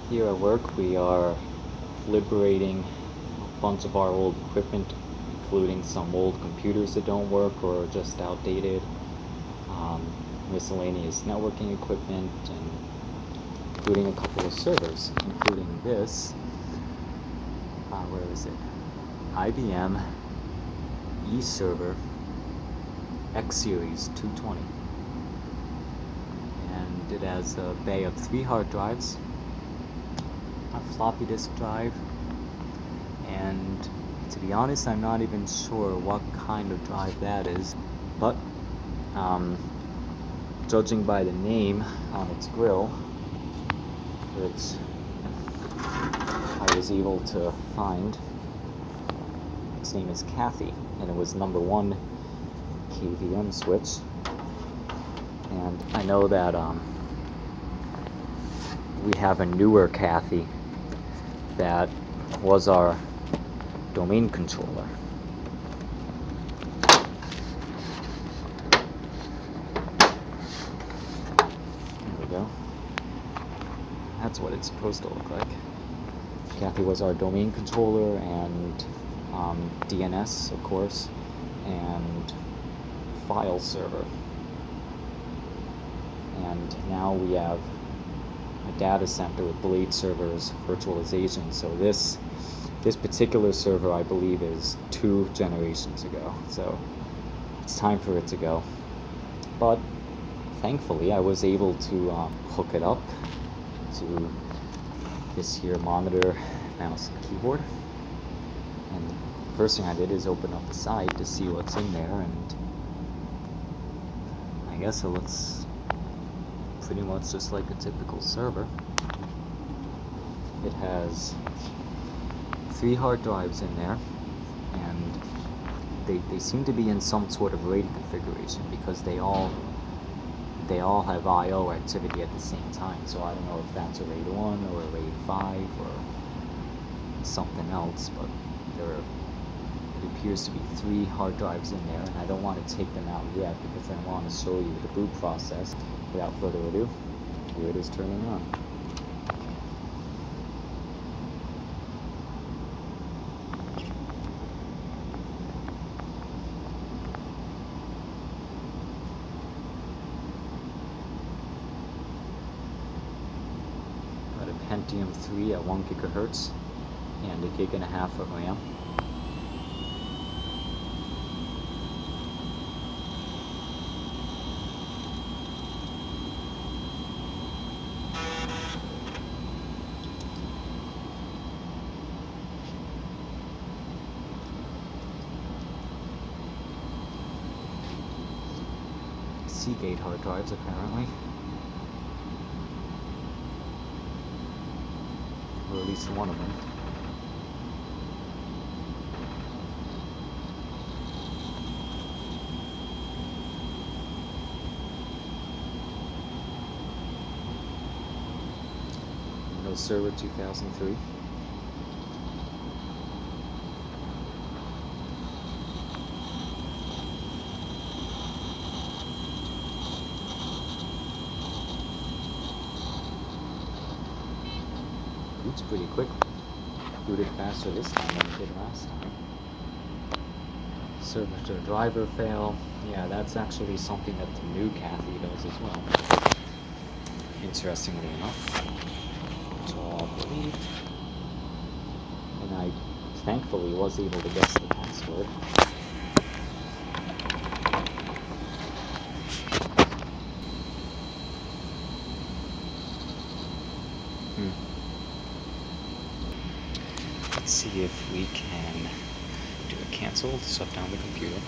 Here at work we are liberating a bunch of our old equipment, including some old computers that don't work or are just outdated, miscellaneous networking equipment, and including a couple of servers, including this, where is it? IBM eServer xSeries 220. And it has a bay of 3 hard drives, a floppy disk drive, and to be honest, I'm not even sure what kind of drive that is, but judging by the name on its grill, which I was able to find, its name is Kathy, and it was number 1 KVM switch. And I know that we have a newer Kathy that was our domain controller. There we go. That's what it's supposed to look like. Kathy was our domain controller and DNS, of course, and file server. And now we have a data center with blade servers, virtualization. So this particular server, I believe, is 2 generations ago. So it's time for it to go. But thankfully, I was able to hook it up to this here monitor, mouse, and keyboard. And the first thing I did is open up the site to see what's in there, and I guess it looks pretty much just like a typical server. It has 3 hard drives in there, and they seem to be in some sort of RAID configuration because they all have I/O activity at the same time. So I don't know if that's a RAID 1 or a RAID 5 or something else, but it appears to be 3 hard drives in there, and I don't want to take them out yet because I want to show you the boot process. Without further ado, here it is turning on. Got a Pentium 3 at 1 gigahertz and 1.5 gigs of RAM. Seagate hard drives, apparently, or at least one of them. Windows Server 2003. Boots pretty quick. Booted faster this time than it did last time. Server to driver fail. Yeah, that's actually something that the new Kathy does as well. Interestingly enough. So I'll delete. And I thankfully was able to guess the password. Let's see if we can do a cancel, shut down the computer.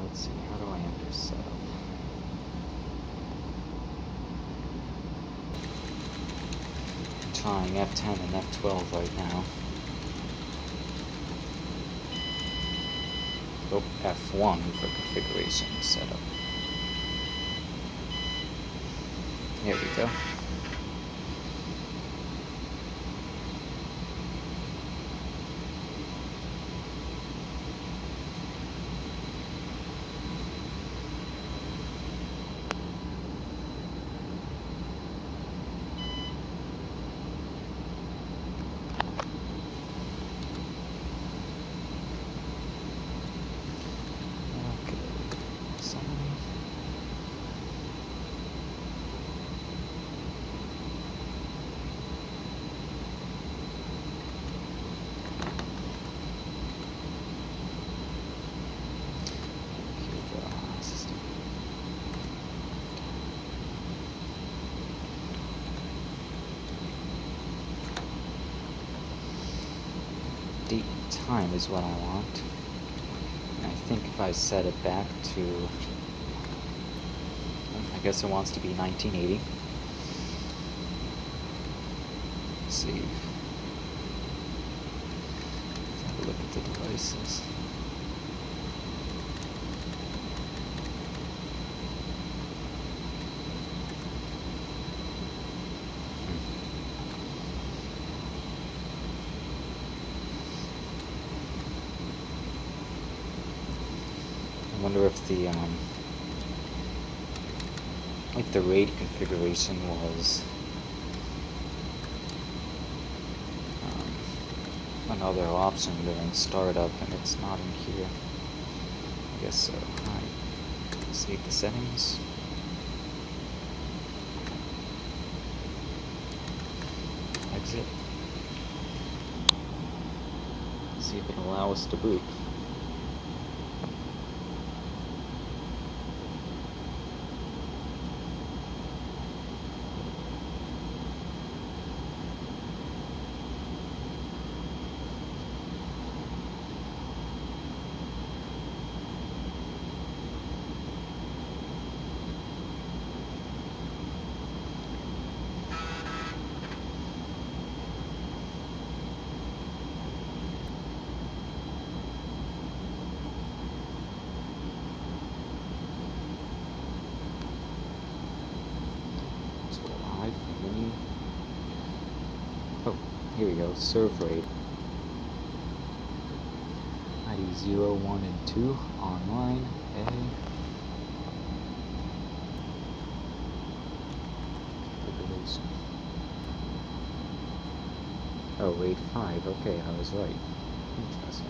Let's see, how do I enter setup? Trying F10 and F12 right now. Oh, F1 for configuration setup. Here we go. Date and time is what I want. And I think if I set it back to, I guess it wants to be 1980. Let's see. Let's have a look at the devices. I wonder if the RAID configuration was another option during startup, and it's not in here. I guess so. Alright, save the settings. Exit. See if it'll allow us to boot. Oh, here we go, serve RAID. ID 0, 1, and 2, online, A. Configuration. Oh, RAID 5, okay, I was right. Interesting.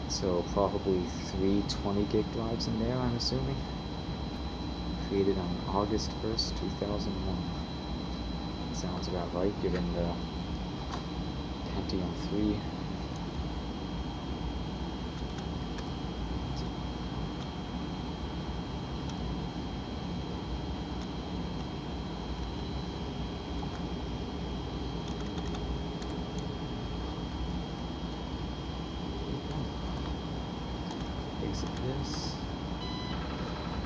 So probably 3 20-gig drives in there, I'm assuming. Created on August 1st, 2001. Sounds about right, given the Pentium 3. Exit this.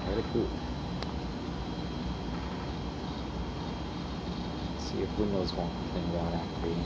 Let it boot. See if Windows won't complain about activating.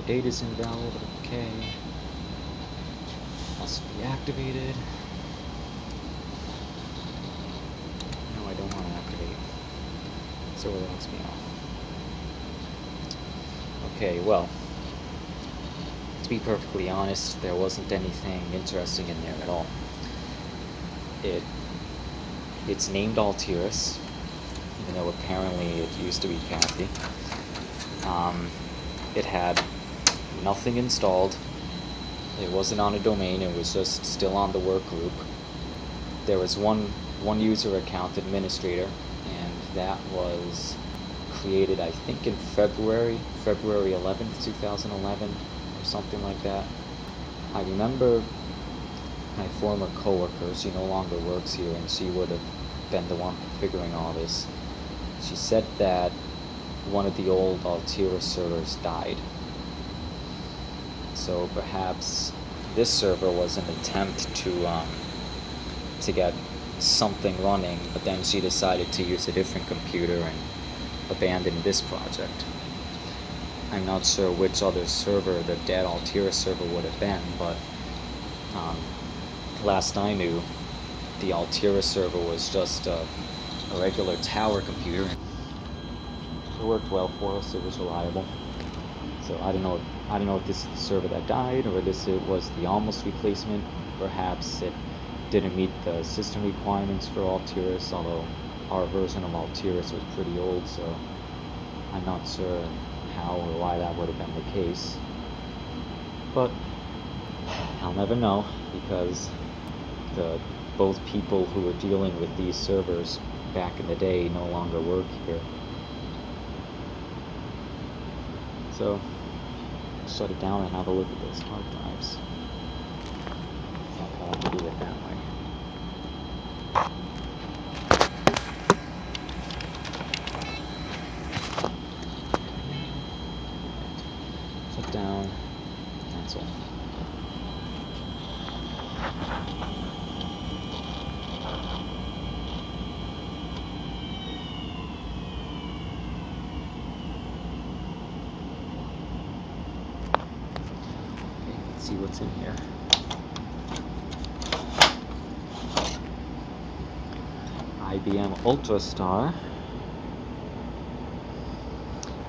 Date is invalid, okay. Must be activated. No, I don't want to activate. So it lets me off. Okay, well, to be perfectly honest, there wasn't anything interesting in there at all. It's named Altiris, even though apparently it used to be Kathy. It had nothing installed. It wasn't on a domain, it was just still on the work group. There was one user account administrator, and that was created, I think, in February 11th, 2011, or something like that. I remember my former coworker, she no longer works here, and she would have been the one configuring all this. She said that one of the old Altera servers died. So perhaps this server was an attempt to get something running, but then she decided to use a different computer and abandon this project. I'm not sure which other server the dead Altera server would have been, but last I knew, the Altera server was just a regular tower computer. It worked well for us. It was reliable. So I don't know if this is the server that died, or this was the almost replacement. Perhaps it didn't meet the system requirements for Alteris, although our version of Alteris was pretty old, so I'm not sure how or why that would have been the case. But I'll never know, because both people who were dealing with these servers back in the day no longer work here. So shut it down and have a look at those hard drives. I'll have to do it that way. Shut down, cancel. See what's in here. IBM Ultrastar,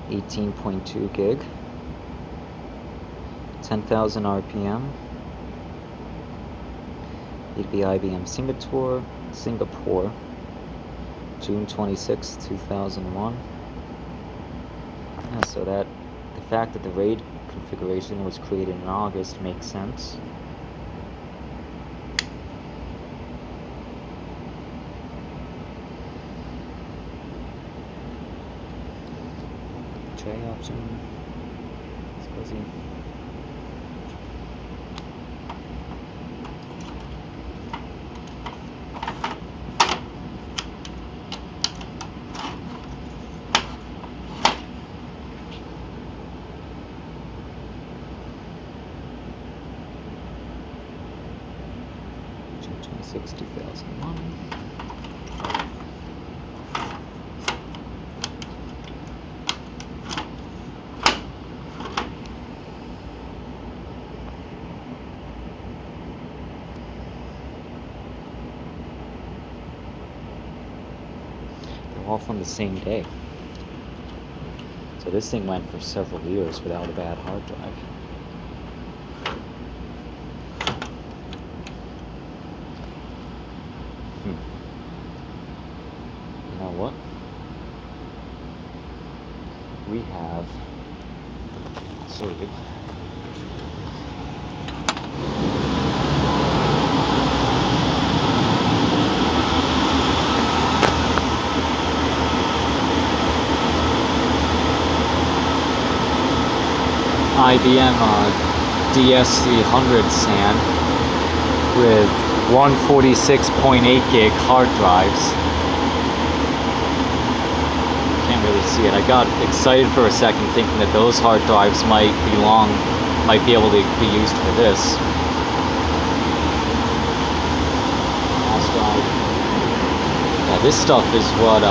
18.2 gig, 10,000 RPM. It'd be IBM Singapore, June 26, 2001. Yeah, so that the fact that the RAID configuration was created in August makes sense. Tray option. It's fuzzy. June 26, 2001. All from the same day. So this thing went for several years without a bad hard drive. You know what? We have saved IBM DS300 SAN with 146.8 gig hard drives. Can't really see it. I got excited for a second thinking that those hard drives might be able to be used for this. Last drive. Yeah, this stuff is what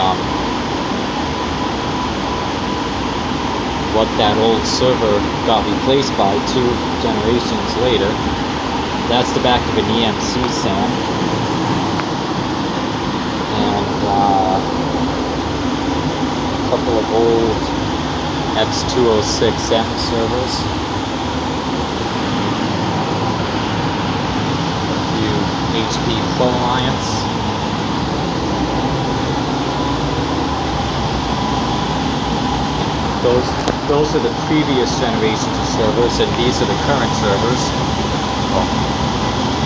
that old server got replaced by 2 generations later. That's the back of an EMC SAN, and a couple of old X220M servers, a few HP Pro Alliance. Those are the previous generations of servers, and these are the current servers.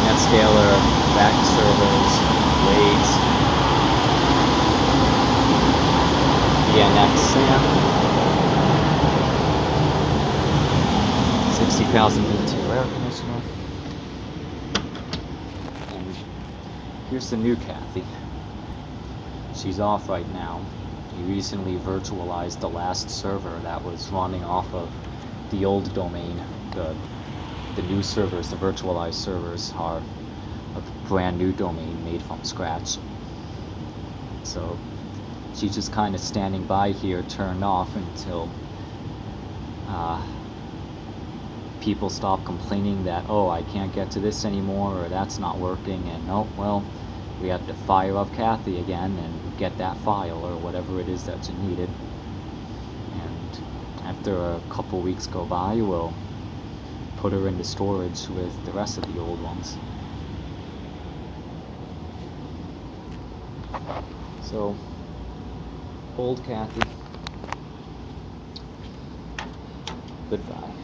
Netscaler, back servers, RAIDs, ENX SAN, 60,000 BTU air conditioner. here's the new Kathy. She's off right now. We recently virtualized the last server that was running off of the old domain. The new servers, the virtualized servers, are a brand new domain made from scratch. So she's just kind of standing by here, turned off until people stop complaining that, oh, I can't get to this anymore, or that's not working, and oh, well, we have to fire up Kathy again and get that file or whatever it is that's needed. And after a couple weeks go by, we'll put her into storage with the rest of the old ones. So, old Kathy, goodbye.